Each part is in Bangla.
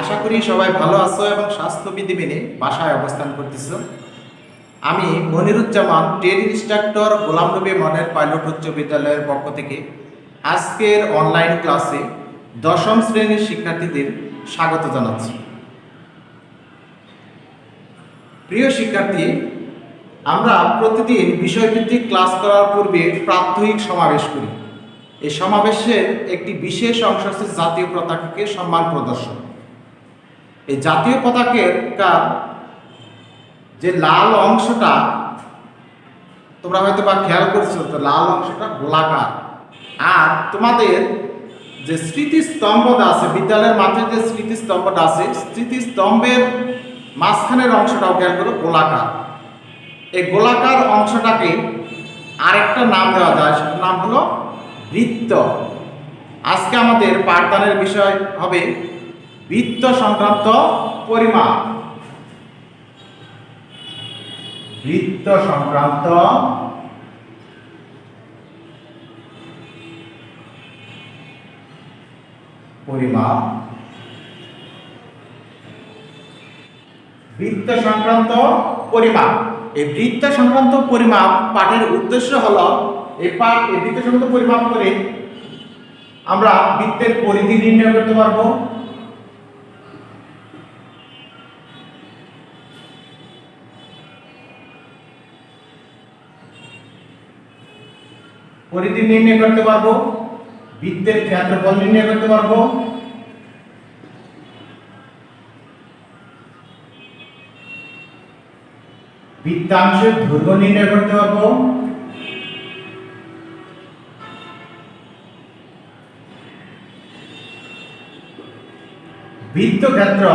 আশা করি সবাই ভালো আছো এবং স্বাস্থ্যবিধি মেনে বাসায় অবস্থান করতেছো। আমি Moniruzzaman trade instructor Ghulam Nabi model pilot উচ্চ বিদ্যালয়ের পক্ষ থেকে আজকের অনলাইন ক্লাসে দশম শ্রেণীর শিক্ষার্থীদের স্বাগত জানাচ্ছি। প্রিয় শিক্ষার্থী, আমরা প্রতিদিন বিষয়ভিত্তিক ক্লাস করার পূর্বে প্রাত্যহিক সমাবেশ করি। এই সমাবেশের একটি বিশেষ অংশ হচ্ছে জাতীয় পতাকাকে সম্মান প্রদর্শন। এই জাতীয় পতাকার যে লাল অংশটা তোমরা হয়তো বা খেয়াল করছো, তো লাল অংশটা গোলাকার। আর তোমাদের যে স্মৃতিস্তম্ভটা আছে, বিদ্যালয়ের মাঠে যে স্মৃতিস্তম্ভটা আছে, স্মৃতিস্তম্ভের মাঝখানের অংশটাও খেয়াল করো গোলাকার। এই গোলাকার অংশটাকে আরেকটা নাম দেওয়া যায়, সেটার নাম হলো বৃত্ত। আজকে আমাদের পাঠদানের বিষয় হবে বৃত্ত সংক্রান্ত পরিমাপ। বৃত্ত সংক্রান্ত পরিমাপ। বৃত্ত সংক্রান্ত পরিমাপ। এই বৃত্ত সংক্রান্ত পরিমাপ পাঠের উদ্দেশ্য হলো এই বৃত্ত সংক্রান্ত পরিমাপ করে আমরা বৃত্তের পরিধি নির্ণয় করতে পারবো, পরিধি নির্ণয় করতে পারবো, বৃত্তের ক্ষেত্রফল নির্ণয় করতে পারবো, বৃত্তাংশের দৈর্ঘ্য নির্ণয় করতে পারবো, বৃত্তক্ষেত্র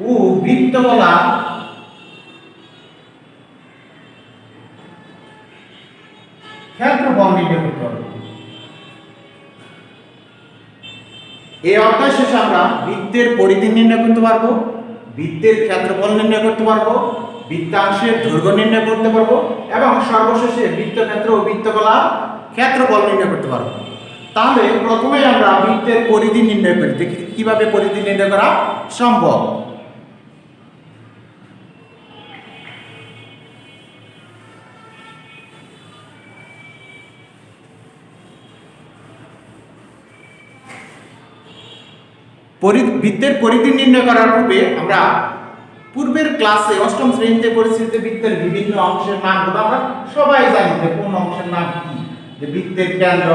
ও বৃত্তকলা ক্ষেত্রফল নির্ণয় করতে পারবো। এই অধ্যায় শেষে আমরা বৃত্তের পরিধি নির্ণয় করতে পারবো, বৃত্তের ক্ষেত্রফল নির্ণয় করতে পারবো, বৃত্তাংশের দৈর্ঘ্য নির্ণয় করতে পারবো এবং সর্বশেষে বৃত্তক্ষেত্র ও বৃত্তকলা ক্ষেত্রফল নির্ণয় করতে পারবো। তাহলে প্রথমেই আমরা বৃত্তের পরিধি নির্ণয় করি, দেখি কিভাবে পরিধি নির্ণয় করা সম্ভব। বৃত্তের পরিধি নির্ণয় করার পূর্বে আমরা পূর্বের ক্লাসে অষ্টম শ্রেণীতে পরিচিত বৃত্তের বিভিন্ন অংশের নামগুলো আমরা সবাই জানি যে কোন অংশের নাম কি, যে বৃত্তের কেন্দ্র।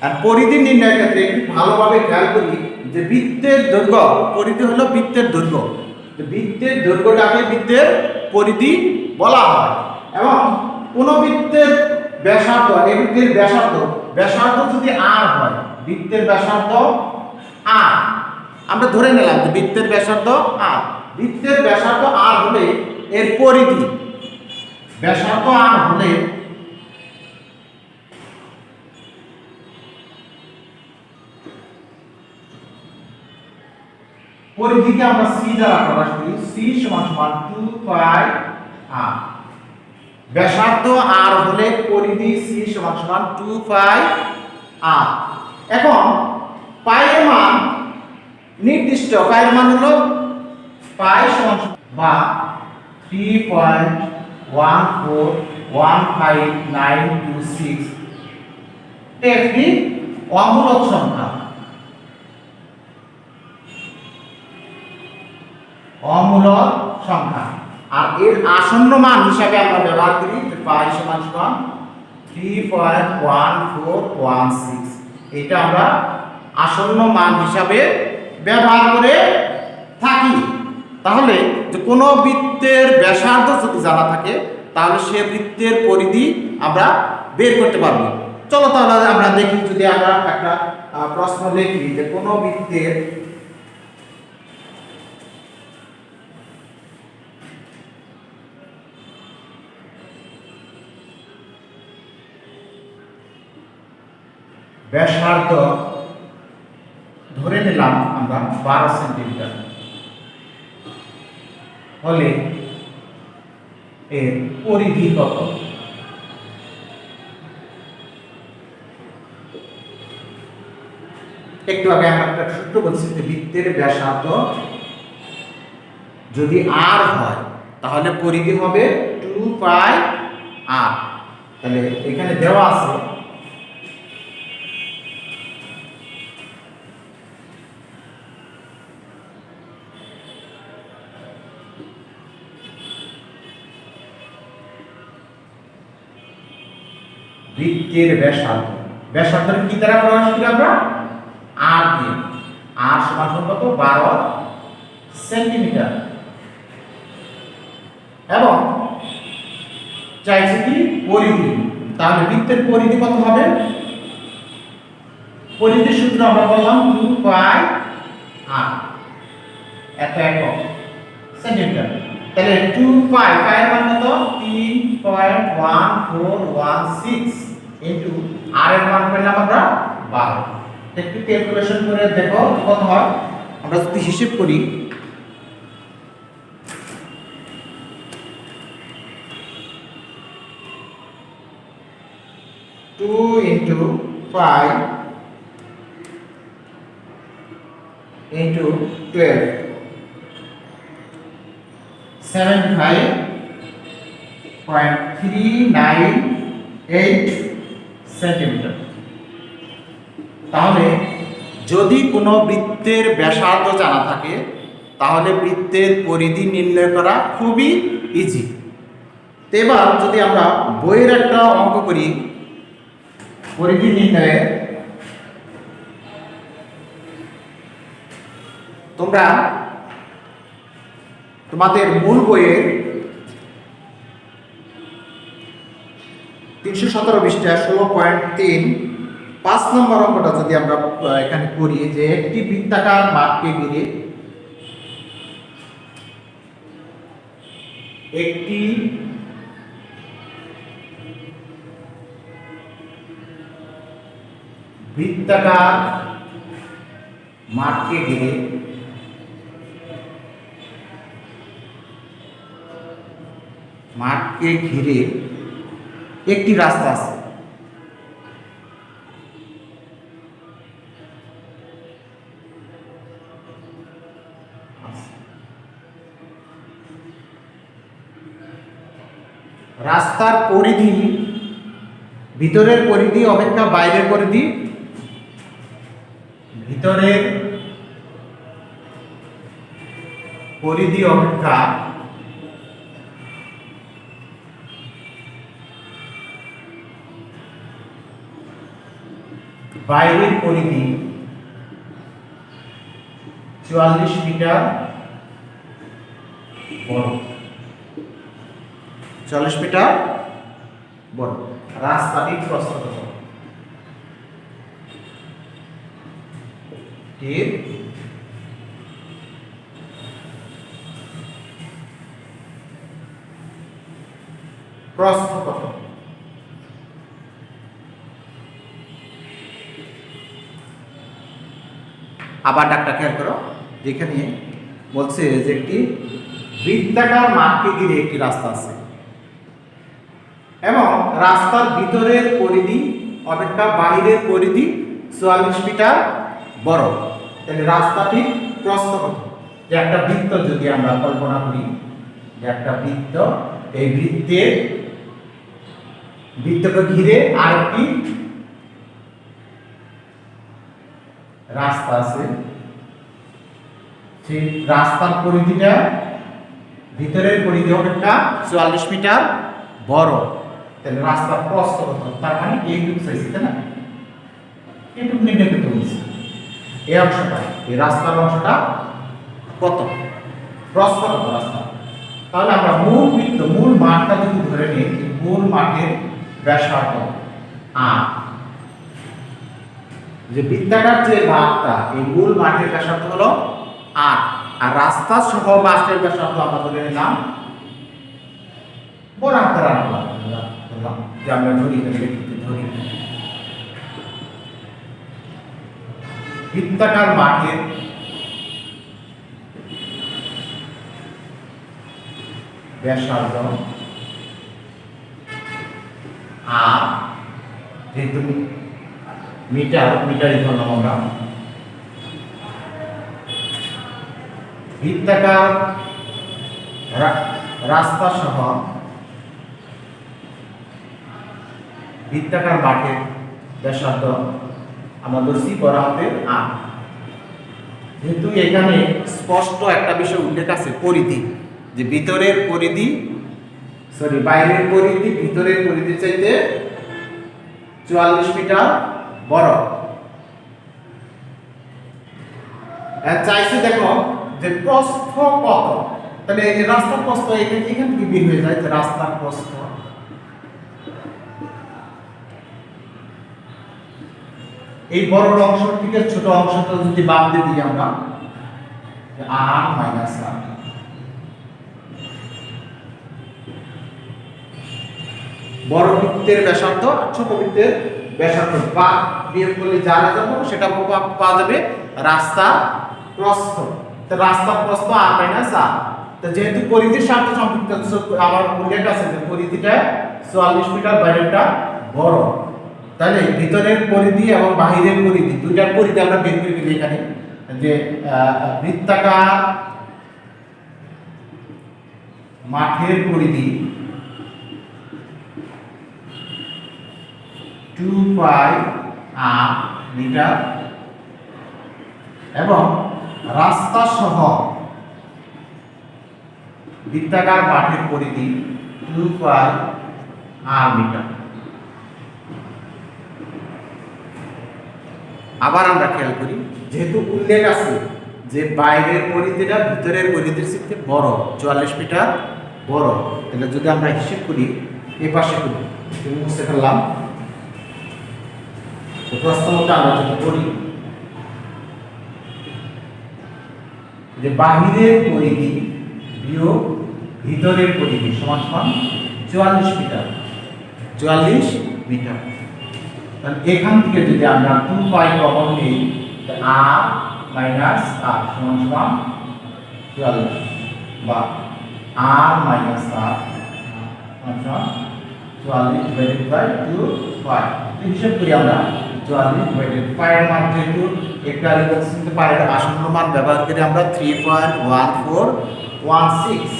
আর পরিধি নির্ণয়ের ক্ষেত্রে ভালোভাবে খেয়াল করি যে বৃত্তের দৈর্ঘ্য, পরিধি হলো বৃত্তের দৈর্ঘ্য, বৃত্তের দৈর্ঘ্যটাকে বৃত্তের পরিধি বলা হয়। এবং কোন বৃত্তের ব্যাসার্ধ, এই বৃত্তের ব্যাসার্ধ যদি আর হয়, বৃত্তের ব্যাসার্ধ আর, আমরা ধরে নিলাম যে বৃত্তের ব্যাসার্ধ আর, বৃত্তের ব্যাসার্ধ আর হলে এর পরিধি, ব্যাসার্ধ আর হলে পরিধিকে আমরা সি দ্বারা প্রকাশ করি। সি সমান 2 পাই আর। ব্যাসার্ধ আর হলে পরিধি সি সমান 2 পাই আর। এখন পাই এর মান নির্দিষ্ট, পাই এর মান হলো পাই সমান বা 3.141596 একটি অমূলক সংখ্যা। অমূলক সংখ্যা। আর এর আসন্ন মান হিসাবে আমরা ব্যবহার করি যে পাই সমান 3.1416। এটা আমরা আসন্ন মান হিসাবে ব্যবহার করে থাকি। তাহলে যে কোনো বৃত্তের ব্যাসার্ধ যদি জানা থাকে তাহলে সে বৃত্তের পরিধি আমরা বের করতে পারবো। চলো তাহলে আমরা দেখি, যদি আমরা একটা প্রশ্ন লিখি যে কোনো বৃত্তের ব্যাসার্ধ ধরে নিলাম আমরা 12 সেন্টিমিটার হলে এর পরিধি কত? একটু আগে আমরা একটা সূত্র বলছি যে বৃত্তের ব্যাসার্ধ যদি r হয় তাহলে পরিধি হবে 2 পাই r। তাহলে এখানে দেওয়া আছে বৃত্তের ব্যাসার্ধ, ব্যাসার্ধের কি দ্বারা প্রকাশ করি আমরা r দিয়ে, r সমান কত 12 সেন্টিমিটার, এবং চাইছে কি পরিধি। তাহলে বৃত্তের পরিধি কত হবে? পরিধির সূত্র আমরা বললাম 2 পাই r, এত একক সেন্টিমিটার। তাহলে 2 পাই, পাই এর মান কত 3.1416 ইনটু r এর মান পেলাম আমরা 12। একটু ক্যালকুলেশন করে দেখো কত হয়। আমরা যদি হিসাব করি 2 into 5 into 12 75.398 সেন্টিমিটার। তাহলে যদি কোনো বৃত্তের ব্যাসার্ধ জানা থাকে তাহলে বৃত্তের পরিধি নির্ণয় করা খুবই ইজি। এবার যদি আমরা বইয়ের একটা অঙ্ক করি পরিধি নির্ণয়ে, তোমরা তোমাদের মূল বইয়ের 317 পৃষ্ঠা 16.3 5 নম্বর অঙ্কটা যদি আমরা এখানে করি যে একটি বৃত্তাকার মাঠকে ঘিরে একটি বৃত্তাকার মাঠকে ঘিরে একটি রাস্তা আছে। রাস্তার পরিধি ভিতরের পরিধি অপেক্ষা বাইরের পরিধি, ভিতরের পরিধি অপেক্ষা বাইরের পরিধি 44 মিটার বড়, 40 মিটার বড়। রাস্তাটি প্রস্থ কত? এর প্রস্থ কত? আবার ডাকটা খেয়াল করো, যেখানে বলছে যে একটি বৃত্তাকার মাঠকে ঘিরে একটি রাস্তা আছে এবং রাস্তার ভিতরের পরিধি অপেক্ষা বাইরের পরিধি 44 মিটার বড়। তাহলে রাস্তাটির প্রস্থ কত? যে একটা বৃত্ত যদি আমরা কল্পনা করি যে একটা বৃত্ত, এই বৃত্তকে ঘিরে আরেকটি রাস্তা আছে, সেই রাস্তার পরিধিটা ভিতরের পরিধি অপেক্ষা 44 মিটার বড়। তাহলে রাস্তার প্রস্থ কত? তার মানে এইটুকু চাইছি, তাই না? এইটুকু নির্ণয় করতে বলছি। এই অংশটা, এই রাস্তার অংশটা কত, প্রস্থ কত রাস্তা। তাহলে আমরা মূল মাঠটা যদি ধরে নিই, মূল মাঠের ব্যাসার্ধ আর যে বৃত্তাকার যে মাঠটা, এই মূল মাঠের ব্যাসার্ধ হলো 8, আর রাস্তা সহ মাঠের ব্যাসার্ধ আমরা ধরে নিলাম বড় আকার আনলাম, যে আমরা ধরি বৃত্তাকার মাঠের ব্যাসার্ধ আর যেহেতু মিটারই ধরলাম আমরা, বৃত্তাকার রাস্তা সহ বৃত্তাকার বাটের ব্যাসার্ধ আমরা ধরছি বড় হাতের আর। যেহেতু এখানে স্পষ্ট একটা বিষয় উল্লেখ আছে পরিধি, যে ভিতরের পরিধি বাইরের পরিধি ভিতরের পরিধি চাইতে 44 মিটার বড়। চাইছে দেখো যে প্রস্থ কত, তাহলে এই রাস্তার প্রস্থ এখান থেকে বের হয়ে যায়, যে রাস্তার প্রস্থ এই বড় অংশ থেকে ছোট অংশটা যদি বাদ দিয়ে দিই আমরা r মাইনাস r, বড় বৃত্তের ব্যাসার্ধ আর ছোট বৃত্তের ব্যাসার্ধ বা বিয়োগ করলে যা যাবে সেটা পাওয়া যাবে রাস্তা প্রস্থ। তো রাস্তা প্রস্থ r মাইনাস r। তো যেহেতু পরিধির সাথে সম্পৃক্ত আমার উল্লেখ আছে যে পরিধিটা 44 মিটার, বাইরেরটা বড়, তাহলে ভিতরের পরিধি এবং বাহিরের পরিধি দুইটার পরিধি আমরা বের করে দিই এখানে, যে বৃত্তাকার মাঠের পরিধি 2 পাই r মিটার এবং রাস্তা সহ বৃত্তাকার মাঠের পরিধি 2 পাই r মিটার। আবার আমরা খেয়াল করি, যেহেতু উল্লেখ আছে যে বাইরের পরিধিটা ভিতরের পরিধির চেয়ে বড়, 44 মিটার বড়, তাহলে যদি আমরা হিসেব করি এই পাশে করি, মুছে ফেললাম, তো প্রশ্নটা আমরা যদি করি যে বাহিরের পরিধি বিয়োগ ভিতরের পরিধি সমান সমান 44 মিটার, 44 মিটার। তাহলে এখান থেকে যদি আমরা 2 পাই কমন নিই, r মাইনাস r সমান সমান 44 বা r মাইনাস r সমান সমান 44 ডিভাইডেড বাই 2 পাই। হিসাব করি আমরা 44 ডিভাইডেড পাই এর মান যেহেতু একটা রিপ্রেজেন্ট পাই এর আসন্ন মান ব্যবহার করে আমরা 3.1416,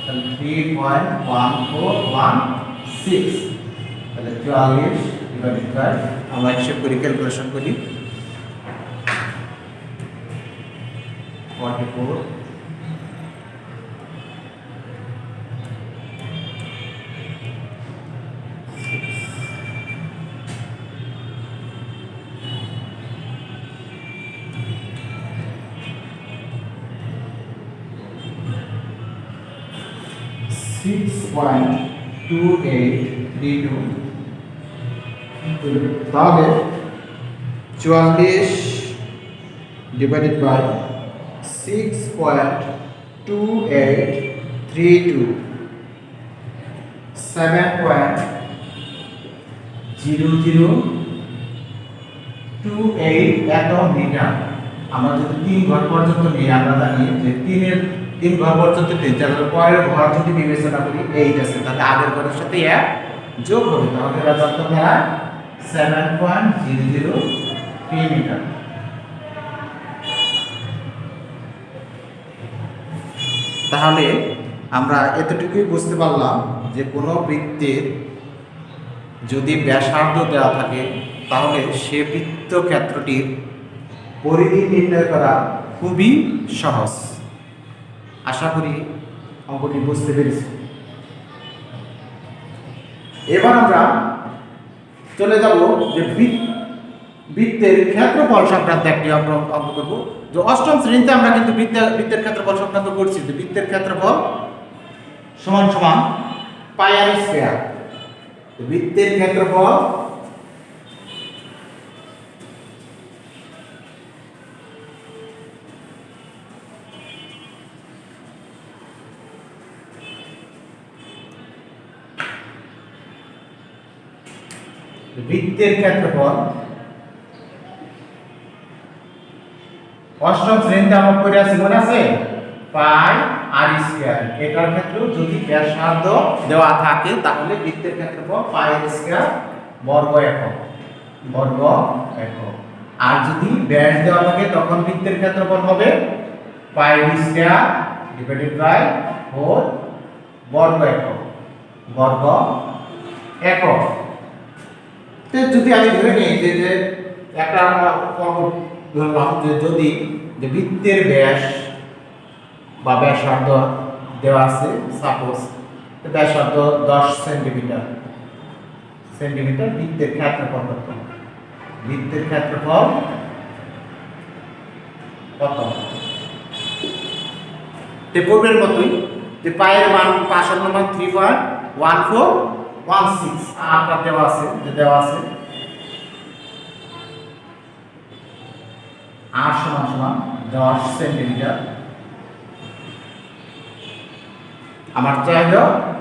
তাহলে 3.1416, তাহলে 44 ডিভাইডেড বাই আমরা হিসাব করি, ক্যালকুলেশন করি 44 6.2832, তাহলে 44 ডিভাইডেড বাই 6.2832 7.0028 এত মিটার। আমরা যদি 3 ঘর পর্যন্ত নিই, আমরা জানি যে 3 ঘর পর্যন্ত নিই, তাহলে পরের ঘর যদি বিবেচনা করি 8 আছে, তাহলে আগের ঘরের সাথে 1 যোগ হবে, তাহলে রেজাল্ট হবে 7.003 মিটার। তাহলে আমরা এতটুকুই বুঝতে পারলাম যে কোনো বৃত্তের যদি ব্যাসার্ধ দেওয়া থাকে তাহলে সে বৃত্তক্ষেত্রটির পরিধি নির্ণয় করা খুবই সহজ। আশা করি অঙ্কটি বুঝতে পেরেছি। এবার আমরা চলে যাব যে বৃত্তের ক্ষেত্রফল সংক্রান্ত একটি অঙ্ক করব। যে অষ্টম শ্রেণীতে আমরা কিন্তু বৃত্তের ক্ষেত্রফল সংক্রান্ত করছি, যে বৃত্তের ক্ষেত্রফল সমান সমান পাই আর স্কয়ার। বৃত্তের ক্ষেত্রফল অষ্টম শ্রেণীতে আমরা পড়ে আছি, মনে আছে? পাই আর স্কয়ার। এটার ক্ষেত্রেও যদি ব্যাসার্ধ দেওয়া থাকে তাহলে বৃত্তের ক্ষেত্রফল পাই আর স্কয়ার বর্গ একক, আর যদি ব্যাস দেওয়া থাকে তখন বৃত্তের ক্ষেত্রফল হবে পাই ডি স্কয়ার ডিভাইডেড বাই 4 বর্গ একক বর্গ একক। তো যদি আমি ধরে নিই যে একটা ধরলাম যে যদি যে বৃত্তের ব্যাস বা ব্যাসার্ধ দেওয়া আছে, সাপোজ ব্যাসার্ধ 10 সেন্টিমিটার বৃত্তের ক্ষেত্রফল কত? বৃত্তের ক্ষেত্রফল কত? পূর্বের মতোই যে পায়ের মান পাশের মান 3.1416 আটটা দেওয়া আছে, আর সমান 10 সেন্টিমিটার। আমার চাইল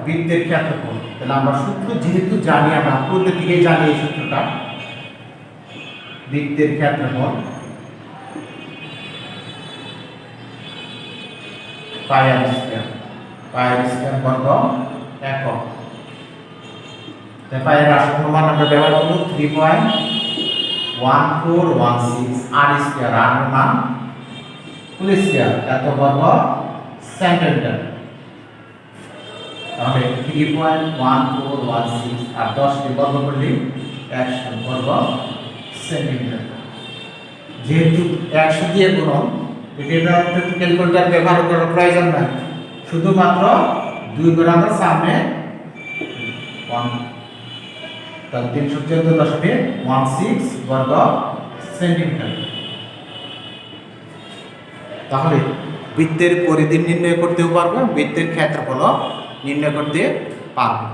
বৃত্তের ক্ষেত্রফল। তাহলে আমরা সূত্র যেহেতু জানি, আমরা পূর্বের দিকে জানি এই সূত্রটা, বৃত্তের ক্ষেত্রফল পাই আর স্কয়ার বর্গ একক। তাই পায়ের রাশির মান আমরা ব্যবহার করব 3.1416 আর স্কয়ার, আর মান ফুল স্কয়ার এত বর্গ সেন্টিমিটার। তাহলে 3.1416 আর 10 কে বর্গ করলে 100 বর্গ সেন্টিমিটার। যেহেতু 100 দিয়ে গুণন, এটা ক্যালকুলেটর ব্যবহার করার প্রয়োজন নাই, শুধুমাত্র 2 গুণ আমরা সামনে 1 তাহলে 314.16 বর্গ সেন্টিমিটার। তাহলে বৃত্তের পরিধি নির্ণয় করতেও পারবো, বৃত্তের ক্ষেত্রফল নির্ণয় করতে পারবো।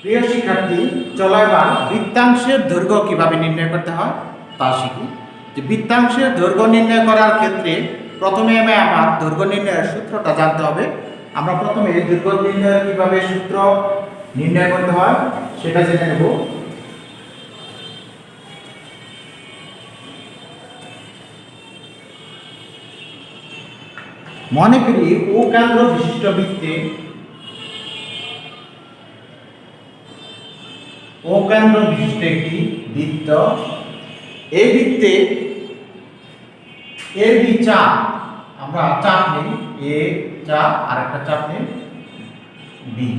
প্রিয় শিক্ষার্থী, চলো এবার বৃত্তাংশের দৈর্ঘ্য কিভাবে নির্ণয় করতে হয় তা শিখি। যে বৃত্তাংশের দৈর্ঘ্য নির্ণয় করার ক্ষেত্রে প্রথমে আমার দৈর্ঘ্য নির্ণয়ের সূত্রটা জানতে হবে। আমরা প্রথমে দৈর্ঘ্য নির্ণয়ের কিভাবে সূত্র নির্ণয় করতে হয় সেটা জেনে নেব। মনে করি ও কেন্দ্র বিশিষ্ট বৃত্তে একটি বৃত্ত, এই বৃত্তে এ বি চাপ, আমরা চাপ নেই এ চাপ আর একটা চাপ নেই বি।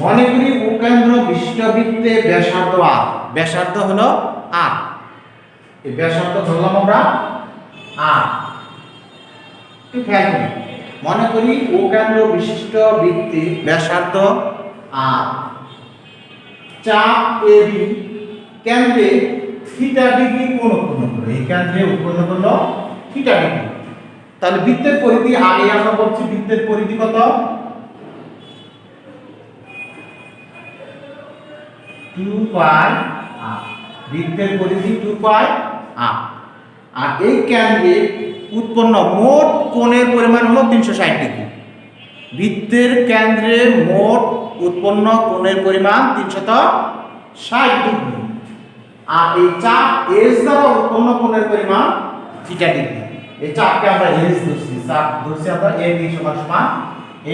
মনে করি ও কেন্দ্র বিশিষ্ট বৃত্তে ব্যাসার্ধ আর, ব্যাসার্ধ হলো আর, এই ব্যাসার্ধ ধরলাম আমরা আর। খেয়াল করি, মনে করি ও কেন্দ্র বিশিষ্ট বৃত্তে ব্যাসার্ধ আর, চাপ এ বি, কেন্দ্রে থিটা ডিগ্রি কোণ উৎপন্ন করলো, এই কেন্দ্রে উৎপন্ন করলো থিটা ডিগ্রি। তাহলে বৃত্তের পরিধি আগে আমরা বলছি, বৃত্তের পরিধি কত? 2 পাই আর, বৃত্তের পরিধি 2 পাই আর। আর এই কেন্দ্রে উৎপন্ন মোট কোণের পরিমাণ হলো 360 ডিগ্রি। বৃত্তের কেন্দ্রে মোট উৎপন্ন কোণের পরিমাণ 360 ডিগ্রি। আর এই চাপ এস দ্বারা উৎপন্ন কোণের পরিমাণ থিটা ডিগ্রি। এই চাপকে আমরা এস ধরছি, চাপ ধরছি আমরা এ বি সমান সমান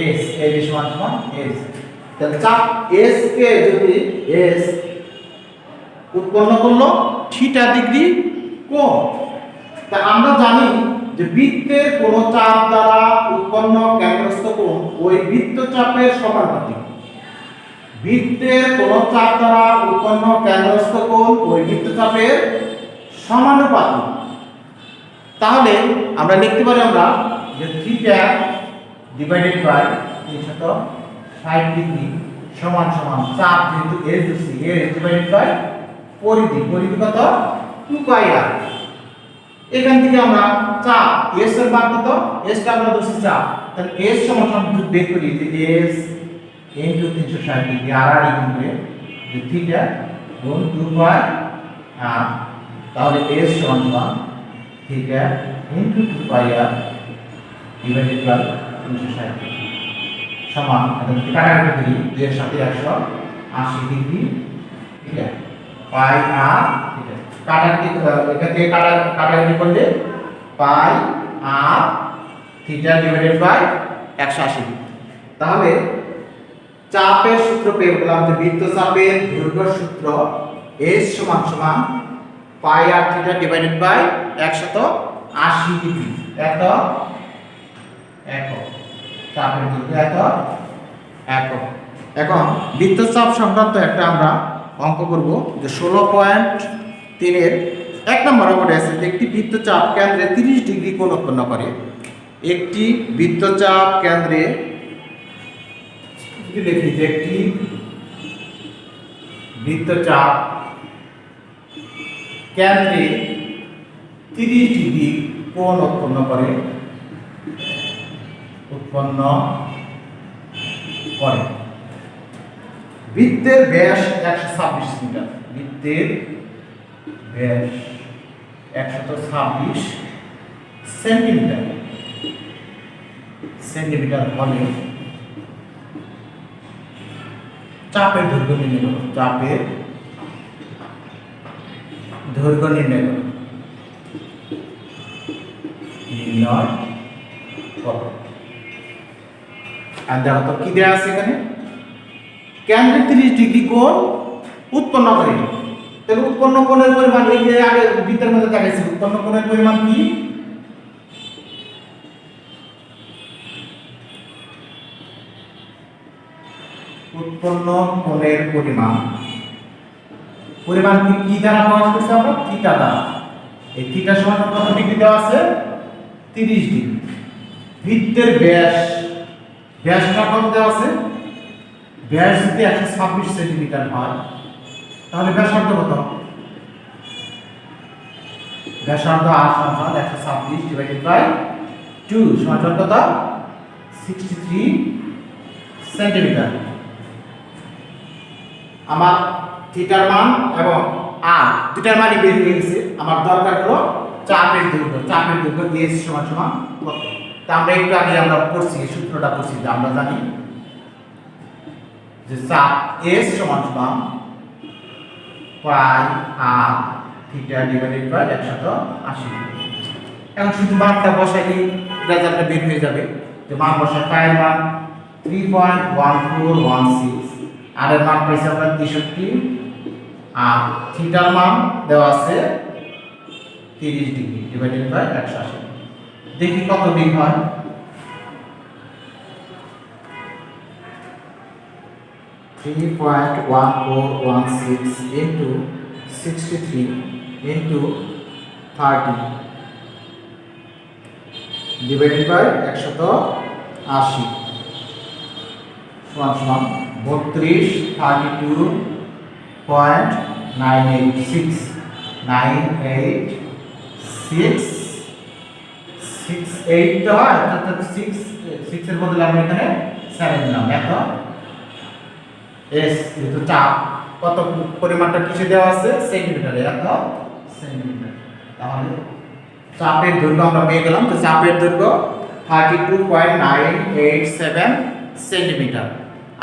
এস, এ বি সমান সমান এস। তাহলে চাপ এস কে যদি এস উৎপন্ন করলো থিটা ডিগ্রি কোণ, তা আমরা জানি যে বৃত্তের কোন চাপ দ্বারা উৎপন্ন কেন্দ্রস্থ কোণ ওই বৃত্তচাপের সমানুপাতিক। বৃত্তের কোন চাপ দ্বারা উৎপন্ন কেন্দ্রস্থ কোণ ওই বৃত্তচাপের সমানুপাতিক। তাহলে আমরা লিখতে পারি আমরা যে থিটা ডিভাইডেড বাই 360 ডিগ্রি সমান সমান চাপ যেহেতু এস দিচ্ছি এস ডিভাইডেড বাই পরিধি, পরিধি কত? 2 পাই আর। এখান থেকে আমরা চাপ এস এর মান কত? এস টা আমরা ধরছি চাপ, তাহলে এস সমান সমান বের করি যে এস ইনটু 360 ডিগ্রি আর আর ইকুয়াল যে থিটা গুণ 2 পাই আর। তাহলে এস সমান সমান theta into 2 pi r divided by 360 degree সমান, এটা কাটাকাটি করি 2 এর সাথে 180 ডিগ্রি, ঠিক আছে, পাই আর থিটা। কাটাকাটি এখান থেকে কাটাকাটি করলে পাই আর থিটা ডিভাইডেড বাই 180 ডিগ্রি। তাহলে চাপের সূত্র পেয়ে গেলাম যে বৃত্তচাপের দৈর্ঘ্য সূত্র S সমান সমান পাই আর থিটা ডিভাইডেড বাই 180 80 ডিগ্রি, এত একক। চাপের দৈর্ঘ্য এত একক। এখন বৃত্তচাপ সংক্রান্ত একটা আমরা অঙ্ক করব যে 16.3 এর 1 নম্বর অঙ্কটা আছে যে একটি বৃত্তচাপ কেন্দ্রে 30 ডিগ্রি কোণ উৎপন্ন করে। একটি বৃত্তচাপ কেন্দ্রে লিখি যে একটি বৃত্তচাপ কেন্দ্রে 30 ডিগ্রি কোণ উৎপন্ন করে বৃত্তের ব্যাস 126 মিটার। বৃত্তের ব্যাস 126 সেন্টিমিটার হলে চাপের দৈর্ঘ্য নির্ণয় করো। চাপের দৈর্ঘ্য নির্ণয় করো। নির্ণয় করো। আর দেখো তো কি দেওয়া আছে এখানে, কেন্দ্রে 30 ডিগ্রি কোণ উৎপন্ন করে। তাহলে উৎপন্ন কোণের পরিমাণ এই যে আগে বৃত্তের মধ্যে দেখাইছি, উৎপন্ন কোণের পরিমাণ কি? উৎপন্ন কোণের পরিমাণ কি দ্বারা প্রকাশ করছি আমরা? থিটা দ্বারা। এই থিটা সমান কত ডিগ্রি দেওয়া আছে? 30 ডিগ্রি। বৃত্তের ব্যাসটা কত দেওয়া আছে? ব্যাস যদি 126 সেন্টিমিটার হয় তাহলে ব্যাসার্ধ কত? ব্যাসার্ধ r সমান 126 ডিভাইডেড বাই 2 সমান কত? 63 সেন্টিমিটার। আমার থিটার মান এবং r দুটার মানই বের হয়ে গেছে। আমার দরকার হলো চাপের দৈর্ঘ্য। চাপের দৈর্ঘ্য s সমান কত? তা আমরা একটু আগে আমরা পড়ছি, সূত্রটা পড়ছি যে আমরা জানি যে চাপ s সমান পাই r থিটা ডিভাইডেড বাই 180। এখন শুধু মানটা বসাইলেই রেজাল্টটা বের হয়ে যাবে। যে মান বসাই, পাই এর মান 3.1416, আর এর মান পাইছি আমরা 63, আর থিটার মান দেওয়া আছে 30 ডিগ্রি ডিভাইডেড বাই 180। দেখি কত ডিগ্রি হয়। 3.1416 into 63 into 30 divided by 180 সমান 32 32.986 98668 তো হয়, অর্থাৎ 6 এর বদলে আমরা এখানে 7 দিলাম। এত এস যেহেতু চাপ কত পরিমাণটা কিসে দেওয়া আছে? সেন্টিমিটারে। এত সেন্টিমিটার। তাহলে চাপের দৈর্ঘ্য আমরা পেয়ে গেলাম। তো চাপের দৈর্ঘ্য 32.987 সেন্টিমিটার।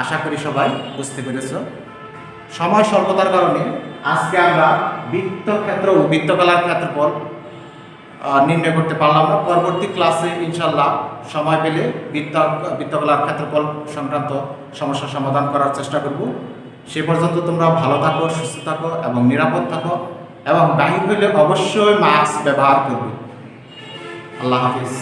আশা করি সবাই বুঝতে পেরেছো। সময় স্বল্পতার কারণে আজকে আমরা বৃত্তক্ষেত্র ও বৃত্তকলার ক্ষেত্রফল নির্ণয় করতে পারলাম না। পরবর্তী ক্লাসে ইনশাল্লাহ সময় পেলে বৃত্তকলার ক্ষেত্রফল সংক্রান্ত সমস্যার সমাধান করার চেষ্টা করব। সে পর্যন্ত তোমরা ভালো থাকো, সুস্থ থাকো এবং নিরাপদ থাকো, এবং বাহির হইলে অবশ্যই মাস্ক ব্যবহার করবে। আল্লাহ হাফিজ।